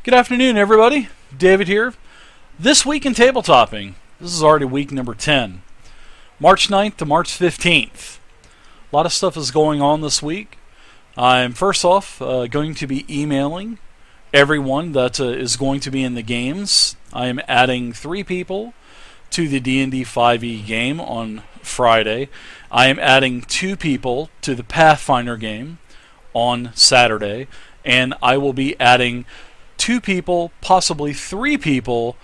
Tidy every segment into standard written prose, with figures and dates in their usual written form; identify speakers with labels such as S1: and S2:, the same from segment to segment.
S1: Good afternoon, everybody. David here. This week in tabletopping. This is already week number 10. March 9th to March 15th. A lot of stuff is going on this week. I'm first off going to be emailing everyone that is going to be in the games. I am adding 3 people to the D&D 5e game on Friday. I am adding 2 people to the Pathfinder game on Saturday. And I will be adding 2 people, possibly 3 people,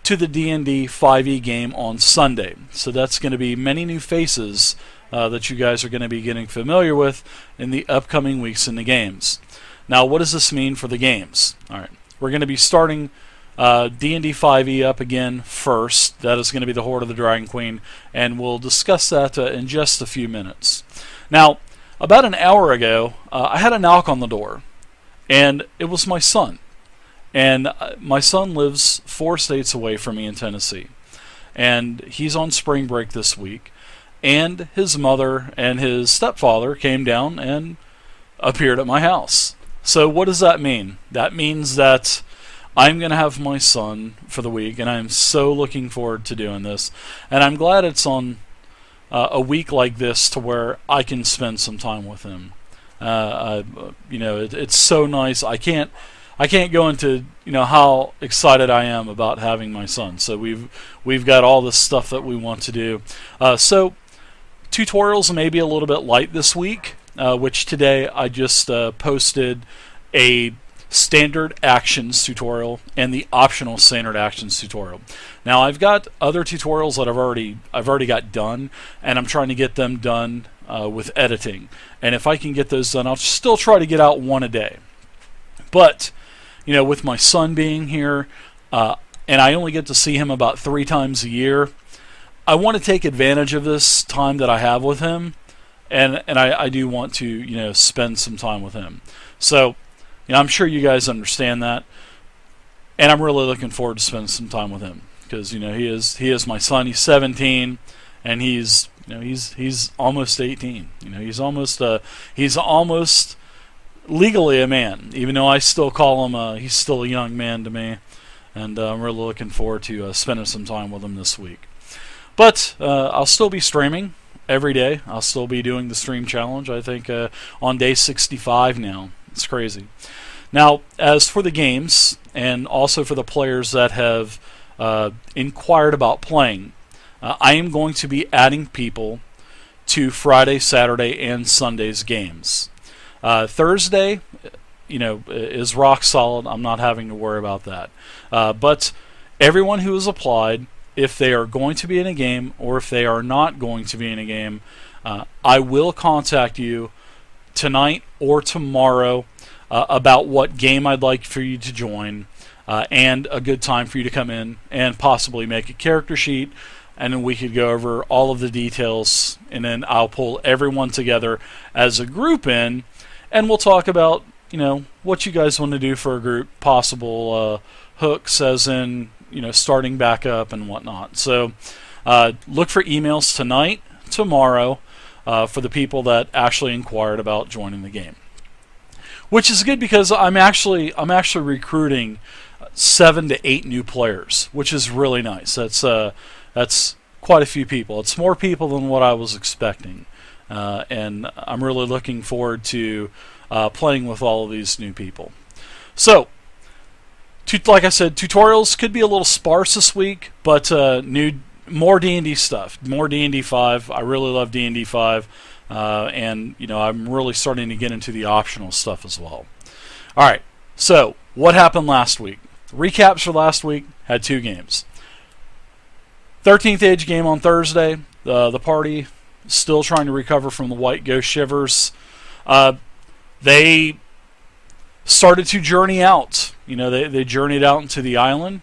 S1: to the D&D 5e game on Sunday. So that's going to be many new faces that you guys are going to be getting familiar with in the upcoming weeks in the games. Now, what does this mean for the games? All right, we're going to be starting D&D 5e up again first. That is going to be the Horde of the Dragon Queen, and we'll discuss that in just a few minutes. Now, about an hour ago, I had a knock on the door, and it was my son. And my son lives 4 states away from me in Tennessee. And he's on spring break this week. And his mother and his stepfather came down and appeared at my house. So what does that mean? That means that I'm going to have my son for the week. And I'm so looking forward to doing this. And I'm glad it's on a week like this to where I can spend some time with him. It's so nice. I can't go into how excited I am about having my son. So we've got all this stuff that we want to do. So tutorials may be a little bit light this week, which today I just posted a standard actions tutorial and the optional standard actions tutorial. Now I've got other tutorials that I've already got done, and I'm trying to get them done with editing. And if I can get those done, I'll still try to get out one a day. But with my son being here, and I only get to see him about 3 times a year, I want to take advantage of this time that I have with him, and I do want to spend some time with him. So I'm sure you guys understand that, and I'm really looking forward to spending some time with him because he is my son. He's 17, and he's almost 18. He's almost legally a man, even though I still call him he's still a young man to me, and I'm really looking forward to spending some time with him this week. But I'll still be streaming every day. I'll still be doing the stream challenge, I think on day 65 now. It's crazy. Now, as for the games, and also for the players that have inquired about playing, I am going to be adding people to Friday, Saturday, and Sunday's games. Thursday, is rock solid. I'm not having to worry about that. But everyone who has applied, if they are going to be in a game or if they are not going to be in a game, I will contact you tonight or tomorrow about what game I'd like for you to join and a good time for you to come in and possibly make a character sheet. And then we could go over all of the details, and then I'll pull everyone together as a group in, and we'll talk about, what you guys want to do for a group, possible hooks as in, starting back up and whatnot. So look for emails tonight, tomorrow, for the people that actually inquired about joining the game. Which is good because I'm actually recruiting 7 to 8 new players, which is really nice. That's quite a few people. It's more people than what I was expecting. And I'm really looking forward to playing with all of these new people. So, like I said, tutorials could be a little sparse this week, but more D&D stuff, more D&D 5. I really love D&D 5, and I'm really starting to get into the optional stuff as well. All right, so what happened last week? Recaps for last week had 2 games. 13th Age game on Thursday. The party still trying to recover from the White Ghost shivers. They started to journey out. They journeyed out into the island.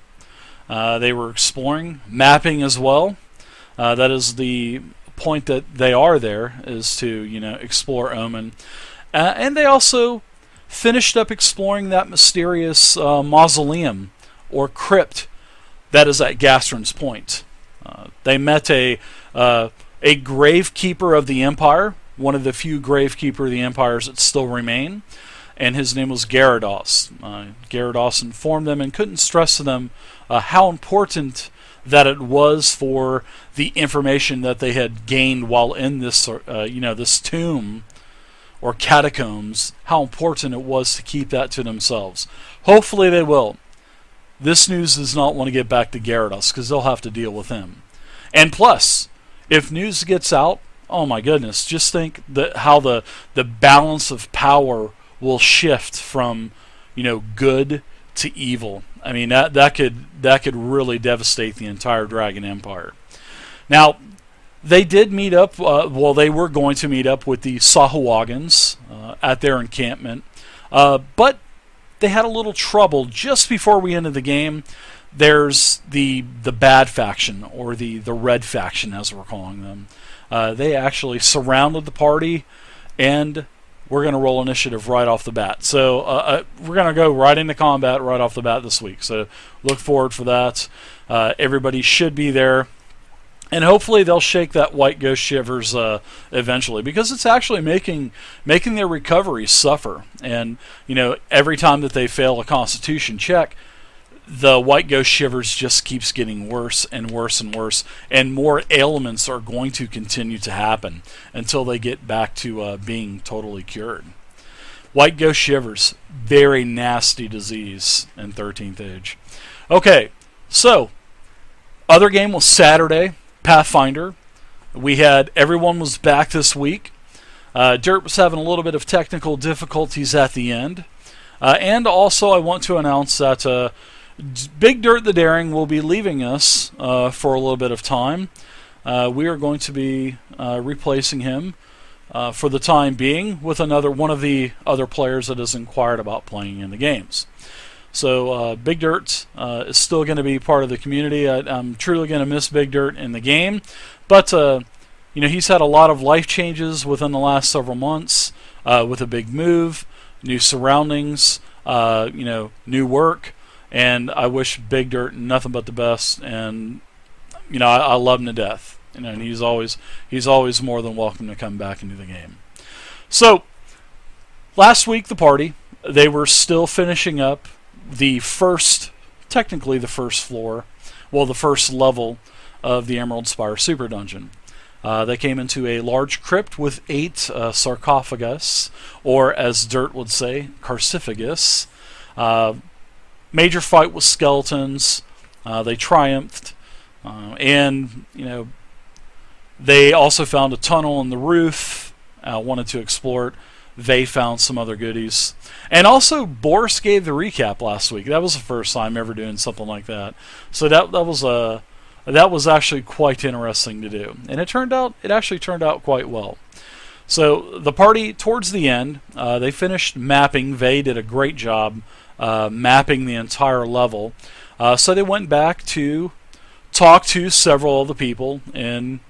S1: They were exploring, mapping as well. That is the point that they are there, is to explore Omen. And they also finished up exploring that mysterious mausoleum or crypt that is at Gastron's Point. They met a gravekeeper of the Empire, one of the few gravekeeper of the Empires that still remain, and his name was Gyarados. Gyarados informed them and couldn't stress to them how important that it was for the information that they had gained while in this, this tomb or catacombs, how important it was to keep that to themselves. Hopefully they will. This news does not want to get back to Gyarados because they'll have to deal with him. And plus, if news gets out, oh my goodness, just think how the balance of power will shift from, good to evil. I mean, that could really devastate the entire Dragon Empire. Now, they did meet up, they were going to meet up with the Sahuagins at their encampment, but they had a little trouble just before we ended the game. There's the bad faction, or the red faction as we're calling them. They actually surrounded the party, and we're going to roll initiative right off the bat. So we're going to go right into combat right off the bat this week. So look forward for that. Everybody should be there. And hopefully they'll shake that white ghost shivers eventually, because it's actually making their recovery suffer. And, every time that they fail a constitution check, the white ghost shivers just keeps getting worse and worse and worse, and more ailments are going to continue to happen until they get back to being totally cured. White ghost shivers, very nasty disease in 13th Age. Okay, so other game was Saturday, Pathfinder. Everyone was back this week. Dirt was having a little bit of technical difficulties at the end. And also I want to announce that Big Dirt the Daring will be leaving us for a little bit of time. We are going to be replacing him for the time being with one of the other players that has inquired about playing in the games. So Big Dirt is still going to be part of the community. I'm truly going to miss Big Dirt in the game, but he's had a lot of life changes within the last several months with a big move, new surroundings, new work. And I wish Big Dirt nothing but the best, and I love him to death. And he's always more than welcome to come back into the game. So last week the party, they were still finishing up technically the first floor, the first level of the Emerald Spire Super Dungeon. They came into a large crypt with 8 sarcophagus, or as Dirt would say, carciphagus. Major fight with skeletons. They triumphed, and they also found a tunnel in the roof. Wanted to explore it. They found some other goodies, and also Boris gave the recap last week. That was the first time ever doing something like that. So that was actually quite interesting to do, and it actually turned out quite well. So the party towards the end, they finished mapping. They did a great job. Mapping the entire level. So they went back to talk to several of the people in,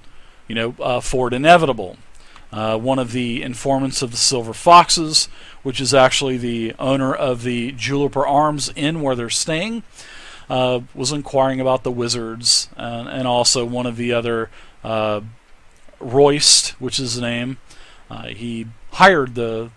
S1: Fort Inevitable. One of the informants of the Silver Foxes, which is actually the owner of the Juliper Arms Inn where they're staying, was inquiring about the wizards, and also one of the other, Royst, which is the name. He hired the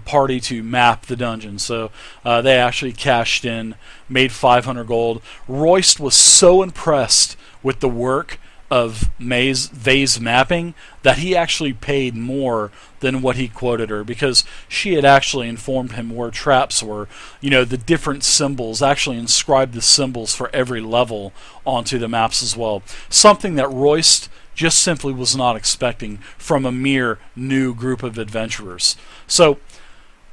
S1: party to map the dungeon. So they actually cashed in, made 500 gold. Royst was so impressed with the work of Vay's mapping that he actually paid more than what he quoted her, because she had actually informed him where traps were, the different symbols, actually inscribed the symbols for every level onto the maps as well. Something that Royst just simply was not expecting from a mere new group of adventurers. So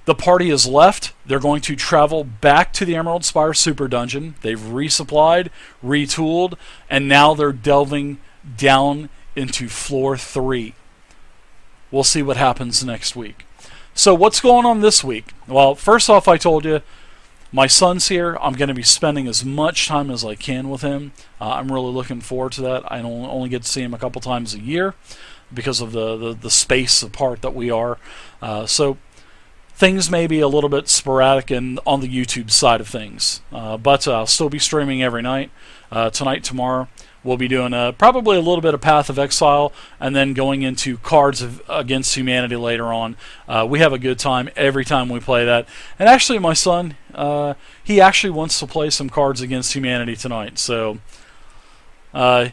S1: the party is left. They're going to travel back to the Emerald Spire Super Dungeon. They've resupplied, retooled, and now they're delving down into floor 3. We'll see what happens next week. So what's going on this week? Well, first off, I told you, my son's here. I'm going to be spending as much time as I can with him. I'm really looking forward to that. I only get to see him a couple times a year because of the space apart that we are. So things may be a little bit sporadic on the YouTube side of things, but I'll still be streaming every night. Tonight, tomorrow, we'll be doing probably a little bit of Path of Exile, and then going into Cards Against Humanity later on. We have a good time every time we play that. And actually, my son, he actually wants to play some Cards Against Humanity tonight. So, hey,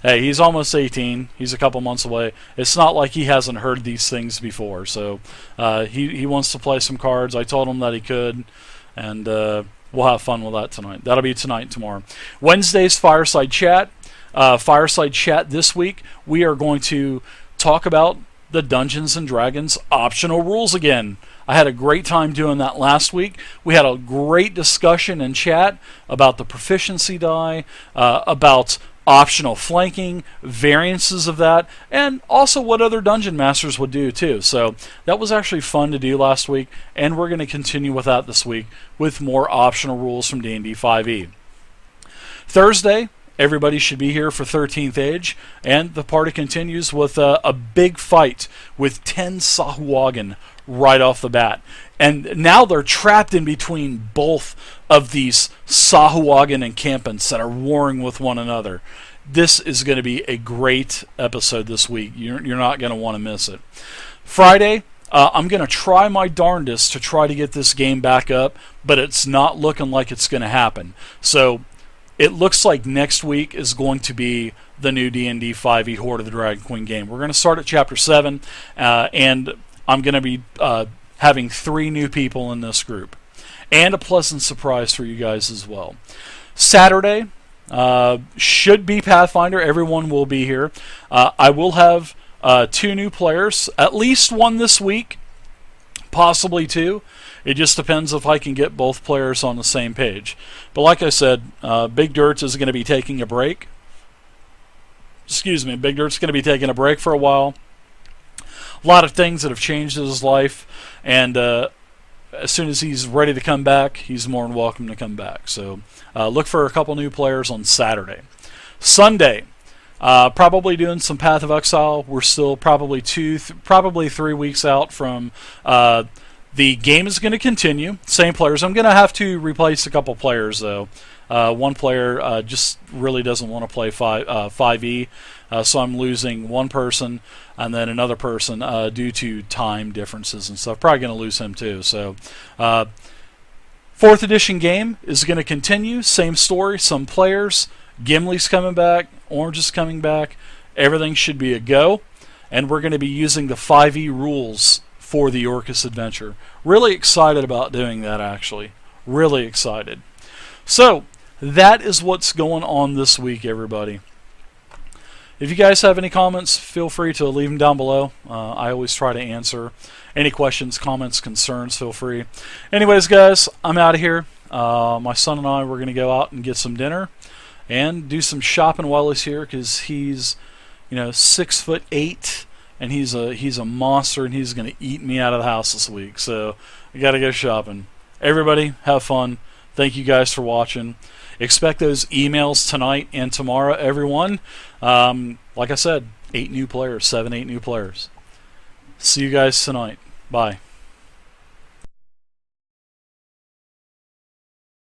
S1: he's almost 18. He's a couple months away. It's not like he hasn't heard these things before. So he wants to play some cards. I told him that he could, and we'll have fun with that tonight. That'll be tonight and tomorrow. Wednesday's Fireside Chat. Fireside Chat this week, we are going to talk about the Dungeons & Dragons optional rules again. I had a great time doing that last week. We had a great discussion and chat about the proficiency die, about optional flanking, variances of that, and also what other dungeon masters would do too. So that was actually fun to do last week, and we're going to continue with that this week with more optional rules from D&D 5e. Thursday, everybody should be here for 13th Age, and the party continues with a big fight with 10 Sahuagin right off the bat. And now they're trapped in between both of these Sahuagin encampments that are warring with one another. This is going to be a great episode this week. You're not going to want to miss it. Friday, I'm going to try my darndest to try to get this game back up, but it's not looking like it's going to happen. So it looks like next week is going to be the new D&D 5e Horde of the Dragon Queen game. We're going to start at Chapter 7, and I'm going to be having 3 new people in this group. And a pleasant surprise for you guys as well. Saturday should be Pathfinder. Everyone will be here. I will have 2 new players, at least 1 this week, possibly 2. It just depends if I can get both players on the same page. But like I said, Big Dirt is going to be taking a break. Big Dirt's going to be taking a break for a while. A lot of things that have changed in his life, and as soon as he's ready to come back, he's more than welcome to come back. So look for a couple new players on Saturday. Sunday, probably doing some Path of Exile. We're still probably 3 weeks out from the game is going to continue. Same players. I'm going to have to replace a couple players though. One player just really doesn't want to play 5e, so I'm losing one person, and then another person due to time differences and stuff. Probably going to lose him too. So 4th edition game is going to continue. Same story, some players. Gimli's coming back. Orange is coming back. Everything should be a go. And we're going to be using the 5e rules for the Orcus adventure. Really excited about doing that, actually. Really excited. So, that is what's going on this week, everybody. If you guys have any comments, feel free to leave them down below. I always try to answer any questions, comments, concerns. Feel free. Anyways, guys, I'm out of here. My son and I, we're going to go out and get some dinner and do some shopping while he's here, because he's, 6'8", and he's a monster, and he's going to eat me out of the house this week. So I got to go shopping. Everybody, have fun. Thank you guys for watching. Expect those emails tonight and tomorrow, everyone. Like I said, 8 new players, 7, 8 new players. See you guys tonight. Bye.